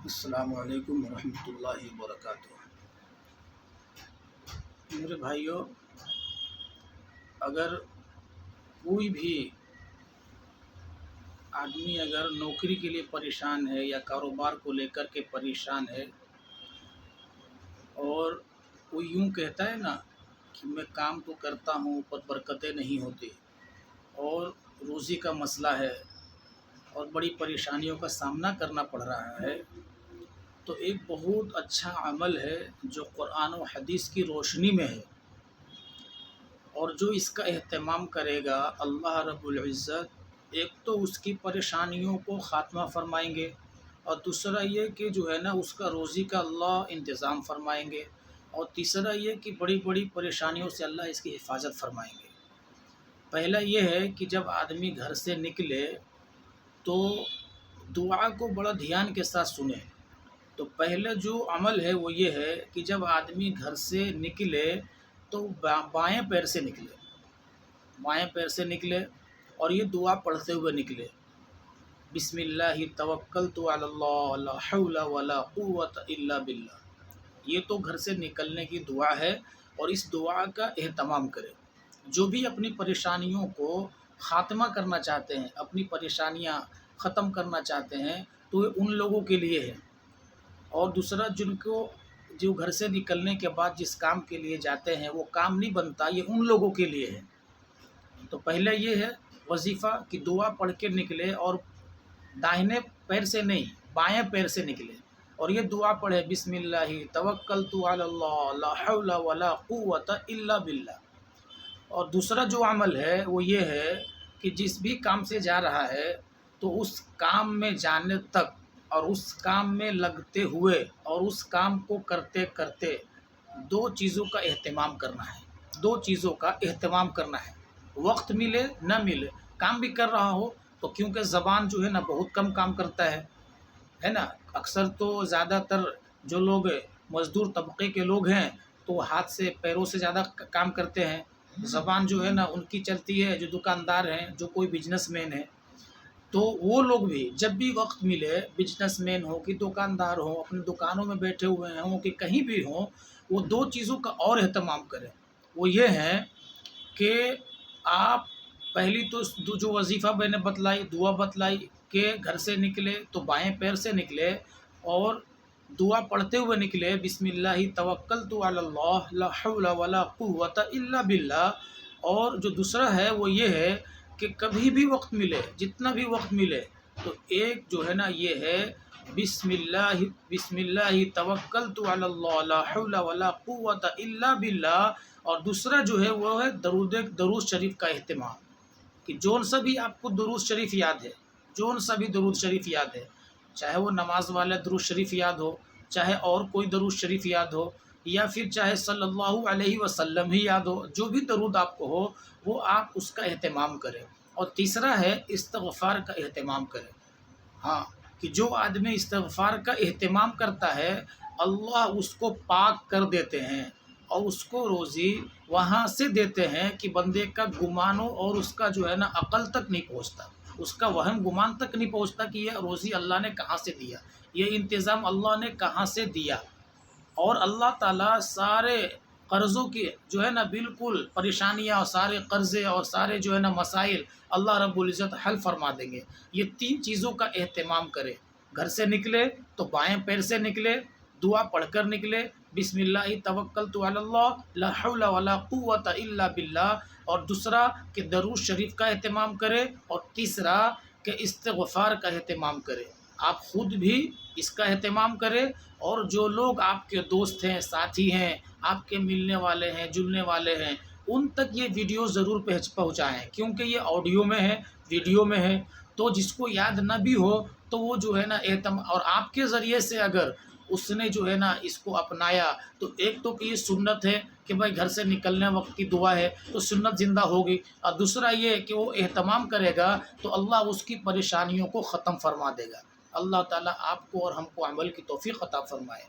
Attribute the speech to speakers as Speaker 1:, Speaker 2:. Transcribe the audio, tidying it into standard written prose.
Speaker 1: السلام علیکم ورحمۃ اللہ وبرکاتہ۔ میرے بھائیوں، اگر کوئی بھی آدمی اگر نوکری کے لیے پریشان ہے یا کاروبار کو لے کر کے پریشان ہے اور کوئی یوں کہتا ہے نا کہ میں کام تو کرتا ہوں پر برکتیں نہیں ہوتی اور روزی کا مسئلہ ہے اور بڑی پریشانیوں کا سامنا کرنا پڑ رہا ہے، تو ایک بہت اچھا عمل ہے جو قرآن و حدیث کی روشنی میں ہے، اور جو اس کا اہتمام کرے گا اللہ رب العزت ایک تو اس کی پریشانیوں کو خاتمہ فرمائیں گے، اور دوسرا یہ کہ جو ہے نا اس کا روزی کا اللہ انتظام فرمائیں گے، اور تیسرا یہ کہ بڑی بڑی پریشانیوں سے اللہ اس کی حفاظت فرمائیں گے۔ پہلا یہ ہے کہ جب آدمی گھر سے نکلے تو دعا کو بڑا دھیان کے ساتھ سنے۔ تو پہلا جو عمل ہے وہ یہ ہے کہ جب آدمی گھر سے نکلے تو بائیں پیر سے نکلے، بائیں پیر سے نکلے اور یہ دعا پڑھتے ہوئے نکلے، بسم اللہ توکلت علی اللہ لا حول ولا قوت الا باللہ۔ یہ تو گھر سے نکلنے کی دعا ہے، اور اس دعا کا اہتمام کرے۔ جو بھی اپنی پریشانیوں کو خاتمہ کرنا چاہتے ہیں، اپنی پریشانیاں ختم کرنا چاہتے ہیں، تو یہ ان لوگوں کے لیے ہے۔ اور دوسرا جو گھر سے نکلنے کے بعد جس کام کے لیے جاتے ہیں وہ کام نہیں بنتا، یہ ان لوگوں کے لیے ہے۔ تو پہلا یہ ہے وظیفہ کہ دعا پڑھ کے نکلے، اور داہنے پیر سے نہیں بائیں پیر سے نکلے، اور یہ دعا پڑھے بسم اللہ توکلت علی اللہ لا حول ولا قوت الا باللہ۔ اور دوسرا جو عمل ہے وہ یہ ہے کہ جس بھی کام سے جا رہا ہے تو اس کام میں جانے تک اور اس کام میں لگتے ہوئے اور اس کام کو کرتے کرتے دو چیزوں کا اہتمام کرنا ہے، دو چیزوں کا اہتمام کرنا ہے۔ وقت ملے نہ ملے، کام بھی کر رہا ہو تو، کیونکہ زبان جو ہے نا بہت کم کام کرتا ہے نا۔ اکثر تو زیادہ تر جو لوگ مزدور طبقے کے لوگ ہیں تو ہاتھ سے پیروں سے زیادہ کام کرتے ہیں، زبان جو ہے نا ان کی چلتی ہے۔ جو دکاندار ہیں، جو کوئی بزنس مین ہے، تو وہ لوگ بھی جب بھی وقت ملے، بزنس مین ہو کہ دکاندار ہو، اپنی دکانوں میں بیٹھے ہوئے ہوں کہ کہیں بھی ہوں، وہ دو چیزوں کا اور اہتمام کریں۔ وہ یہ ہے کہ آپ پہلی تو جو وظیفہ میں نے بتلائی، دعا بتلائی کہ گھر سے نکلے تو بائیں پیر سے نکلے اور دعا پڑھتے ہوئے نکلے، بسم اللہ توکلت علی اللہ لا حول ولا قوت الا باللہ۔ اور جو دوسرا ہے وہ یہ ہے کہ کبھی بھی وقت ملے، جتنا بھی وقت ملے، تو ایک جو ہے نا یہ ہے بسم اللہ توکلت علی اللہ لا حول ولا قوت الا باللہ۔ اور دوسرا جو ہے وہ ہے درود شریف کا اہتمام، کہ جون سا بھی آپ کو درود شریف یاد ہے، جون سا بھی درود شریف یاد ہے، چاہے وہ نماز والا درود شریف یاد ہو، چاہے اور کوئی درود شریف یاد ہو، یا پھر چاہے صلی اللہ علیہ وسلم ہی یاد ہو، جو بھی درود آپ کو ہو وہ آپ اس کا اہتمام کریں۔ اور تیسرا ہے استغفار کا اہتمام کریں۔ ہاں، کہ جو آدمی استغفار کا اہتمام کرتا ہے اللہ اس کو پاک کر دیتے ہیں، اور اس کو روزی وہاں سے دیتے ہیں کہ بندے کا گمانوں اور اس کا جو ہے نا عقل تک نہیں پہنچتا، اس کا وہم گمان تک نہیں پہنچتا کہ یہ روزی اللہ نے کہاں سے دیا، یہ انتظام اللہ نے کہاں سے دیا۔ اور اللہ تعالیٰ سارے قرضوں کی جو ہے نا بالکل پریشانیاں اور سارے قرضے اور سارے جو ہے نا مسائل اللہ رب العزت حل فرما دیں گے۔ یہ تین چیزوں کا اہتمام کرے۔ گھر سے نکلے تو بائیں پیر سے نکلے، دعا پڑھ کر نکلے، بسم اللہ توکلت علی اللہ لا حول ولا قوت الا باللہ۔ اور دوسرا کہ درود شریف کا اہتمام کرے، اور تیسرا کہ استغفار کا اہتمام کرے۔ آپ خود بھی اس کا اہتمام کریں، اور جو لوگ آپ کے دوست ہیں، ساتھی ہیں، آپ کے ملنے والے ہیں، جلنے والے ہیں، ان تک یہ ویڈیو ضرور پہنچائیں، کیونکہ یہ آڈیو میں ہے، ویڈیو میں ہے، تو جس کو یاد نہ بھی ہو تو وہ جو ہے نا اور آپ کے ذریعے سے اگر اس نے جو ہے نا اس کو اپنایا، تو ایک تو کہ یہ سنت ہے کہ بھائی گھر سے نکلنے وقت کی دعا ہے تو سنت زندہ ہوگی، اور دوسرا یہ کہ وہ اہتمام کرے گا تو اللہ اس کی پریشانیوں کو ختم فرما دے گا۔ اللہ تعالیٰ آپ کو اور ہم کو عمل کی توفیق عطا فرمائے۔